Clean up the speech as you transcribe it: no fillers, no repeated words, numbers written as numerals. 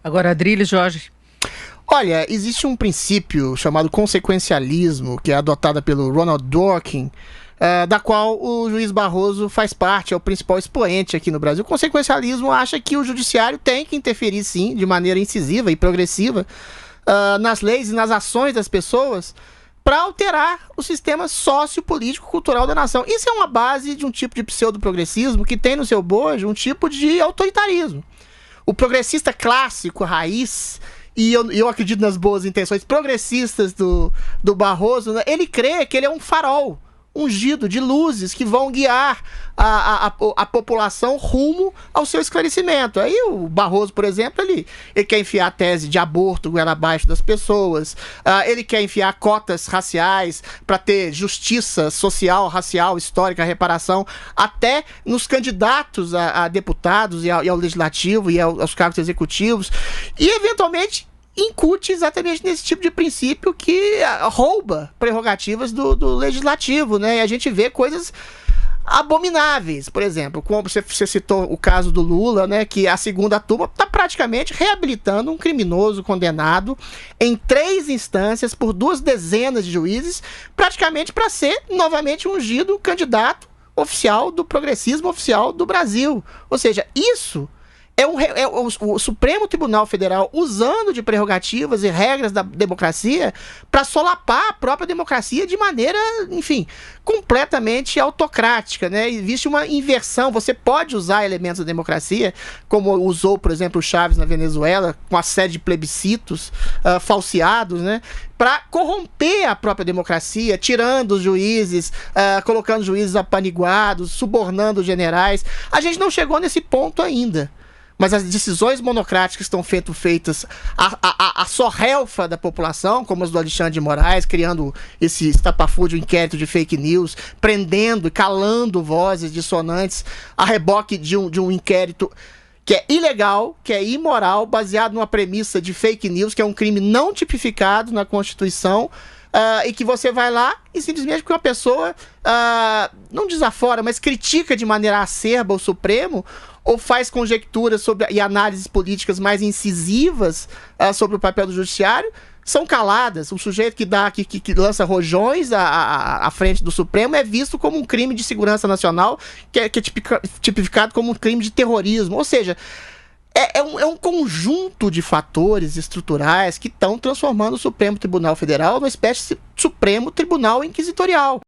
Agora, Adrilles, Jorge. Olha, existe um princípio chamado consequencialismo, que é adotado pelo Ronald Dworkin, da qual o juiz Barroso faz parte, é o principal expoente aqui no Brasil. O consequencialismo acha que o judiciário tem que interferir, sim, de maneira incisiva e progressiva, nas leis e nas ações das pessoas, para alterar o sistema sociopolítico-cultural da nação. Isso é uma base de um tipo de pseudo-progressismo que tem no seu bojo um tipo de autoritarismo. O progressista clássico, raiz, e eu acredito nas boas intenções progressistas do Barroso, né? Ele crê que ele é um farol ungido de luzes que vão guiar a população rumo ao seu esclarecimento. Aí o Barroso, por exemplo, ele quer enfiar a tese de aborto goela abaixo das pessoas, ele quer enfiar cotas raciais para ter justiça social, racial, histórica, reparação, até nos candidatos a deputados e ao legislativo e aos cargos executivos, e eventualmente incute exatamente nesse tipo de princípio que rouba prerrogativas do legislativo, né? E a gente vê coisas abomináveis, por exemplo, como você citou o caso do Lula, né? Que a segunda turma está praticamente reabilitando um criminoso condenado em 3 instâncias por 2 dezenas de juízes, praticamente para ser novamente ungido candidato oficial do progressismo oficial do Brasil. Ou seja, isso é o Supremo Tribunal Federal usando de prerrogativas e regras da democracia para solapar a própria democracia de maneira, enfim, completamente autocrática, né? Existe uma inversão. Você pode usar elementos da democracia, como usou, por exemplo, o Chávez na Venezuela, com a série de plebiscitos falseados, né? Para corromper a própria democracia, tirando os juízes, colocando juízes apaniguados, subornando os generais. A gente não chegou nesse ponto ainda. Mas as decisões monocráticas estão feitas a sorrelfa da população, como as do Alexandre de Moraes, criando esse estapafúrdio inquérito de fake news, prendendo e calando vozes dissonantes a reboque de um inquérito que é ilegal, que é imoral, baseado numa premissa de fake news, que é um crime não tipificado na Constituição, e que você vai lá e simplesmente porque uma pessoa não desafora, mas critica de maneira acerba o Supremo, ou faz conjecturas e análises políticas mais incisivas sobre o papel do judiciário, são caladas. O sujeito que lança rojões à frente do Supremo é visto como um crime de segurança nacional, que é tipificado como um crime de terrorismo. Ou seja, é um conjunto de fatores estruturais que estão transformando o Supremo Tribunal Federal numa espécie de Supremo Tribunal Inquisitorial.